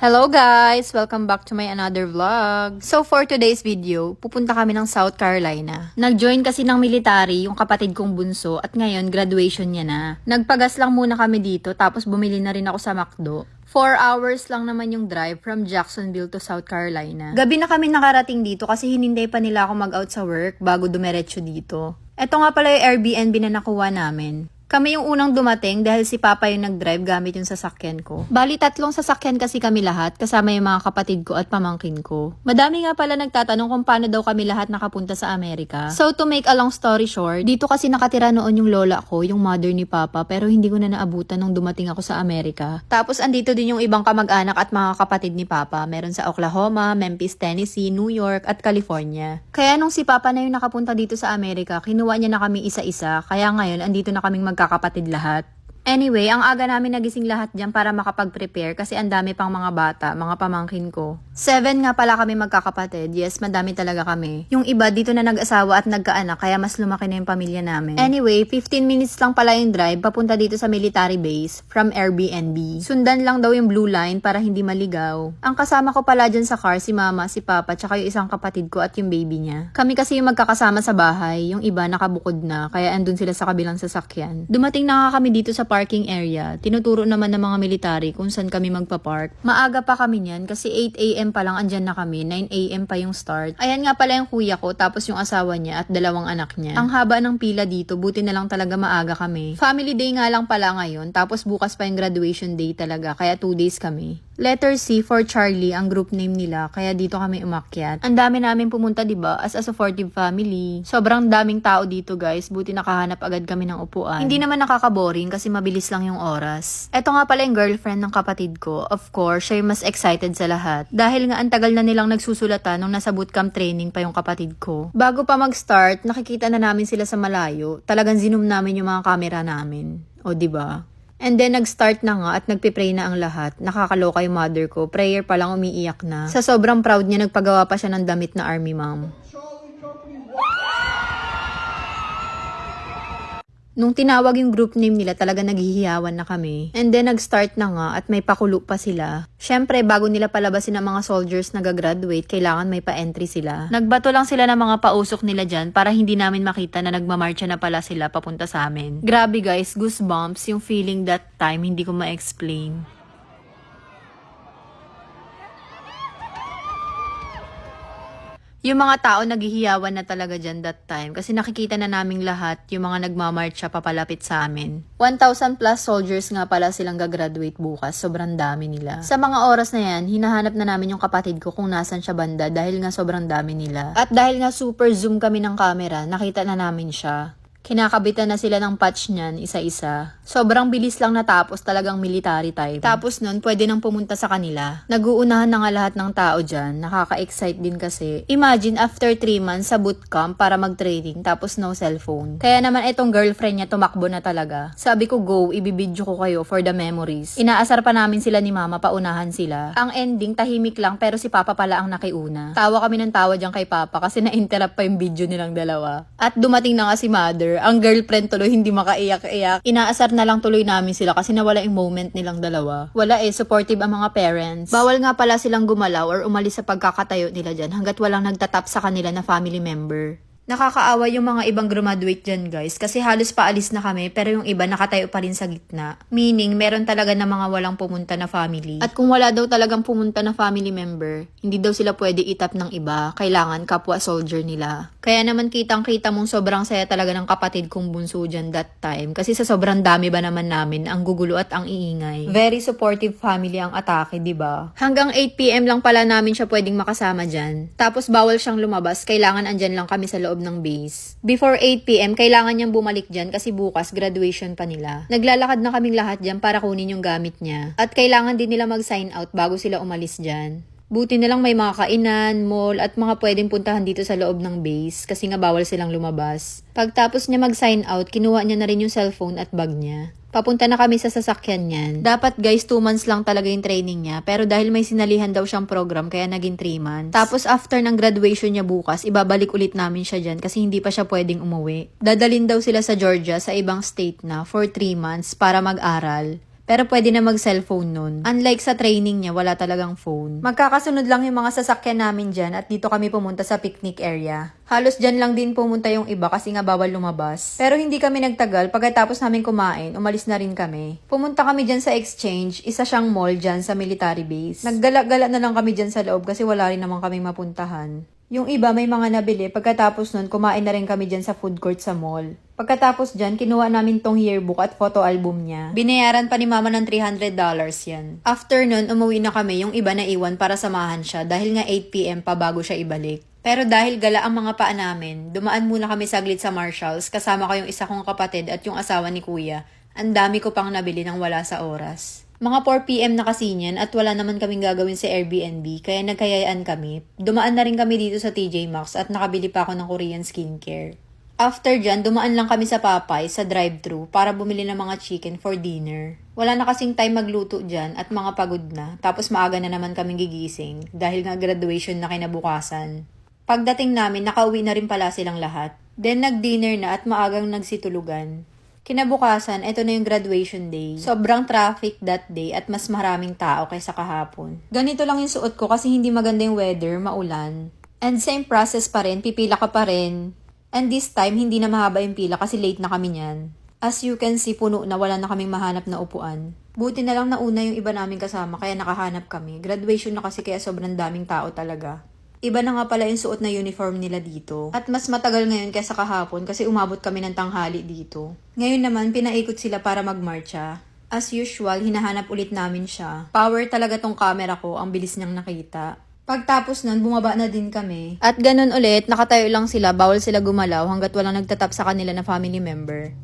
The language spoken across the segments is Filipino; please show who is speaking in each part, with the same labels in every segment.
Speaker 1: Hello guys! Welcome back to my another vlog. So for today's video, pupunta kami ng South Carolina. Nag-join kasi ng military yung kapatid kong bunso at ngayon graduation niya na. Nagpagas lang muna kami dito tapos bumili na rin ako sa McDo. 4 hours lang naman yung drive from Jacksonville to South Carolina. Gabi na kami nakarating dito kasi hinintay pa nila ako mag-out sa work bago dumiretso dito. Ito nga pala yung Airbnb na nakuha namin. Kami yung unang dumating dahil si Papa yung nag-drive gamit yung sasakyan ko. Bali, 3 sasakyan kasi kami lahat, kasama yung mga kapatid ko at pamangkin ko. Madami nga pala nagtatanong kung paano daw kami lahat nakapunta sa Amerika. So, to make a long story short, dito kasi nakatira noon yung lola ko, yung mother ni Papa, pero hindi ko na naabutan nung dumating ako sa Amerika. Tapos, andito din yung ibang kamag-anak at mga kapatid ni Papa. Meron sa Oklahoma, Memphis, Tennessee, New York, at California. Kaya nung si Papa na yung nakapunta dito sa Amerika, kinuha niya na kami isa-isa, kaya ngayon, andito na kaming magkakapatid lahat. Anyway, ang aga namin nagising lahat dyan para makapag-prepare kasi ang dami pang mga bata, mga pamangkin ko. 7 nga pala kami magkakapatid. Yes, madami talaga kami. Yung iba dito na nag-asawa at nagkaanak kaya mas lumaki na yung pamilya namin. Anyway, 15 minutes lang pala yung drive papunta dito sa military base from Airbnb. Sundan lang daw yung blue line para hindi maligaw. Ang kasama ko pala dyan sa car si mama, si papa, tsaka yung isang kapatid ko at yung baby niya. Kami kasi yung magkakasama sa bahay, yung iba nakabukod na kaya andun sila sa kabilang sasakyan. Dumating na nga kami dito sa parking area. Tinuturo naman ng mga military kung saan kami magpa-park. Maaga pa kami niyan kasi 8 AM pa lang andyan na kami. 9 AM pa yung start. Ayan nga pala yung kuya ko tapos yung asawa niya at 2 anak niya. Ang haba ng pila dito, buti na lang talaga maaga kami. Family day nga lang pala ngayon tapos bukas pa yung graduation day talaga kaya 2 days kami. Letter C for Charlie ang group name nila kaya dito kami umakyat. Ang dami namin pumunta 'di ba as a supportive family. Sobrang daming tao dito guys, buti nakahanap agad kami ng upuan. Hindi naman nakaka-boring kasi mabilis lang yung oras. Eto nga pala yung girlfriend ng kapatid ko. Of course, siya yung mas excited sa lahat. Dahil nga ang tagal na nilang nagsusulatan nung nasa bootcamp training pa yung kapatid ko. Bago pa mag-start, nakikita na namin sila sa malayo. Talagang zoom namin yung mga camera namin. O 'di ba? And then, nag-start na nga at nagpipray na ang lahat. Nakakaloka yung mother ko. Prayer pa lang umiiyak na. Sa sobrang proud niya, nagpagawa pa siya ng damit na army mom. Nung tinawag yung group name nila, talaga naghihiyawan na kami. And then, nag-start na nga at may pakulo pa sila. Syempre, bago nila palabasin ang mga soldiers na gagraduate, kailangan may pa-entry sila. Nagbato lang sila ng mga pausok nila dyan para hindi namin makita na nagmamarcha na pala sila papunta sa amin. Grabe guys, goosebumps yung feeling that time, hindi ko ma-explain. Yung mga tao naghihiyawan na talaga dyan that time kasi nakikita na naming lahat yung mga nagmamarcha papalapit sa amin. 1,000 plus soldiers nga pala silang gagraduate bukas. Sobrang dami nila. Sa mga oras na yan, hinahanap na namin yung kapatid ko kung nasan siya banda dahil nga sobrang dami nila. At dahil nga super zoom kami ng camera, nakita na namin siya. Kinakabitan na sila ng patch niyan, isa-isa. Sobrang bilis lang natapos, talagang military time. Tapos nun, pwede nang pumunta sa kanila. Naguunahan na nga lahat ng tao dyan. Nakaka-excite din kasi. Imagine, after 3 months sa bootcamp para mag-training, tapos no cellphone. Kaya naman itong girlfriend niya tumakbo na talaga. Sabi ko, go, ibibidyo ko kayo for the memories. Inaasar pa namin sila ni mama, paunahan sila. Ang ending, tahimik lang, pero si papa pala ang nakiuna. Tawa kami ng tawa dyan kay papa kasi na-interrupt pa yung video nilang dalawa. At dumating na nga si mother. Ang girlfriend tuloy hindi makaiyak-iyak. Inaasar na lang tuloy namin sila kasi nawala yung moment nilang dalawa. Wala supportive ang mga parents. Bawal nga pala silang gumalaw or umalis sa pagkakatayo nila dyan hanggat walang nagtatap sa kanila na family member. Nakakaawa yung mga ibang graduate dyan guys kasi halos paalis na kami pero yung iba nakatayo pa rin sa gitna. Meaning, meron talaga na mga walang pumunta na family. At kung wala daw talagang pumunta na family member, hindi daw sila pwede itap ng iba. Kailangan kapwa soldier nila. Kaya naman kitang-kita mong sobrang saya talaga ng kapatid kong bunso dyan that time. Kasi sa sobrang dami ba naman namin, ang gugulo at ang iingay. Very supportive family ang atake, diba? Hanggang 8 PM lang pala namin siya pwedeng makasama dyan. Tapos bawal siyang lumabas, kailangan andyan lang kami sa loob ng base. Before 8 PM, kailangan niyang bumalik dyan kasi bukas graduation pa nila. Naglalakad na kaming lahat dyan para kunin yung gamit niya. At kailangan din nila mag-sign out bago sila umalis dyan. Buti na lang may mga kainan, mall, at mga pwedeng puntahan dito sa loob ng base kasi nga bawal silang lumabas. Pagtapos niya mag-sign out, kinuha niya na rin yung cellphone at bag niya. Papunta na kami sa sasakyan niyan. Dapat guys, 2 months lang talaga yung training niya. Pero dahil may sinalihan daw siyang program, kaya naging 3 months. Tapos after ng graduation niya bukas, ibabalik ulit namin siya dyan kasi hindi pa siya pwedeng umuwi. Dadalin daw sila sa Georgia, sa ibang state na, for 3 months para mag-aral. Pero pwede na mag-cellphone nun. Unlike sa training niya, wala talagang phone. Magkakasunod lang yung mga sasakyan namin dyan at dito kami pumunta sa picnic area. Halos dyan lang din pumunta yung iba kasi nga bawal lumabas. Pero hindi kami nagtagal, pagkatapos namin kumain, umalis na rin kami. Pumunta kami dyan sa Exchange, isa siyang mall dyan sa military base. Naggala-gala na lang kami dyan sa loob kasi wala rin naman kaming mapuntahan. Yung iba may mga nabili, pagkatapos nun kumain na rin kami dyan sa food court sa mall. Pagkatapos dyan, kinuha namin tong yearbook at photo album niya. Binayaran pa ni mama ng $300 yan. After nun, umuwi na kami, yung iba na iwan para samahan siya dahil nga 8 PM pa bago siya ibalik. Pero dahil gala ang mga paa namin, dumaan muna kami saglit sa Marshalls kasama ko yung isa kong kapatid at yung asawa ni kuya. Ang dami ko pang nabili nang wala sa oras. Mga 4 PM na kasi niyan at wala naman kaming gagawin sa Airbnb kaya nagkayayaan kami. Dumaan na rin kami dito sa TJ Maxx at nakabili pa ako ng Korean skincare. After dyan, dumaan lang kami sa Popeye sa drive-thru para bumili ng mga chicken for dinner. Wala na kasing time magluto dyan at mga pagod na tapos maaga na naman kaming gigising dahil nga graduation na kinabukasan. Pagdating namin, nakauwi na rin pala silang lahat. Then nag-dinner na at maagang nagsitulugan. Kinabukasan, ito na yung graduation day. Sobrang traffic that day at mas maraming tao kaysa kahapon. Ganito lang yung suot ko kasi hindi maganda yung weather, maulan. And same process pa rin, pipila ka pa rin. And this time, hindi na mahaba yung pila kasi late na kami niyan. As you can see, puno na, wala na kaming mahanap na upuan. Buti na lang nauna yung iba naming kasama kaya nakahanap kami. Graduation na kasi kaya sobrang daming tao talaga. Iba na nga pala yung suot na uniform nila dito. At mas matagal ngayon kaysa kahapon kasi umabot kami ng tanghali dito. Ngayon naman, pinaikot sila para magmarcha. As usual, hinahanap ulit namin siya. Power talaga tong camera ko, ang bilis niyang nakita. Pagtapos nun, bumaba na din kami. At ganun ulit, nakatayo lang sila, bawal sila gumalaw hanggat walang nagtatap sa kanila na family member.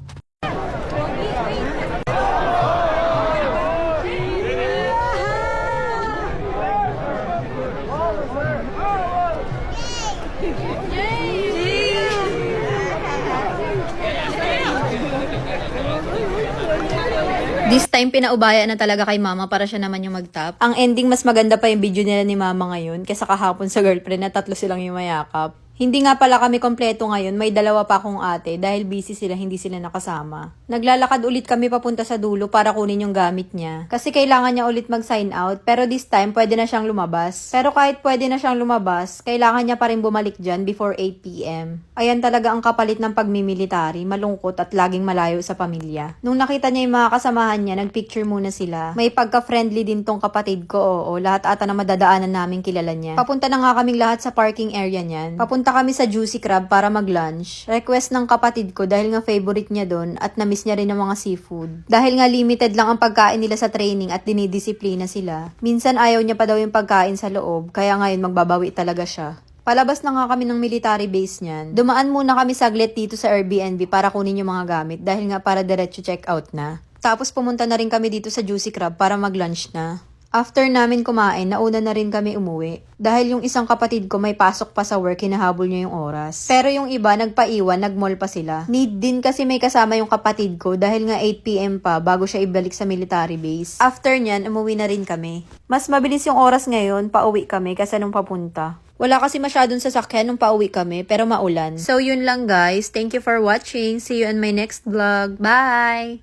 Speaker 1: This time, pinaubaya na talaga kay mama para siya naman yung mag-top. Ang ending, mas maganda pa yung video nila ni mama ngayon kaysa kahapon sa girlfriend na tatlo silang yung mayakap. Hindi nga pala kami kompleto ngayon, may dalawa pa akong ate dahil busy sila, hindi sila nakasama. Naglalakad ulit kami papunta sa dulo para kunin yung gamit niya. Kasi kailangan niya ulit mag-sign out, pero this time pwede na siyang lumabas. Pero kahit pwede na siyang lumabas, kailangan niya pa rin bumalik dyan before 8 PM. Ayan talaga ang kapalit ng pagmimilitary, malungkot at laging malayo sa pamilya. Nung nakita niya yung mga kasamahan niya, nagpicture muna sila. May pagka-friendly din tong kapatid ko, oo, lahat ata na madadaanan namin kilala niya. Papunta na nga kaming lahat sa parking area niyan. Papunta kami sa Juicy Crab para mag-lunch. Request ng kapatid ko dahil nga favorite niya doon at na-miss niya rin ng mga seafood. Dahil nga limited lang ang pagkain nila sa training at dinidisiplina sila. Minsan ayaw niya pa daw yung pagkain sa loob, kaya ngayon magbabawi talaga siya. Palabas na nga kami ng military base niyan. Dumaan muna kami saglit dito sa Airbnb para kunin yung mga gamit dahil nga para diretso check out na. Tapos pumunta na rin kami dito sa Juicy Crab para mag-lunch na. After namin kumain, nauna na rin kami umuwi. Dahil yung isang kapatid ko may pasok pa sa work, hinahabol niya yung oras. Pero yung iba, nagpaiwan, nag-mall pa sila. Need din kasi may kasama yung kapatid ko dahil nga 8 PM pa bago siya ibalik sa military base. After nyan, umuwi na rin kami. Mas mabilis yung oras ngayon, pauwi kami kasi nung papunta. Wala kasi masyadong sasakyan nung pauwi kami, pero maulan. So yun lang guys. Thank you for watching. See you in my next vlog. Bye!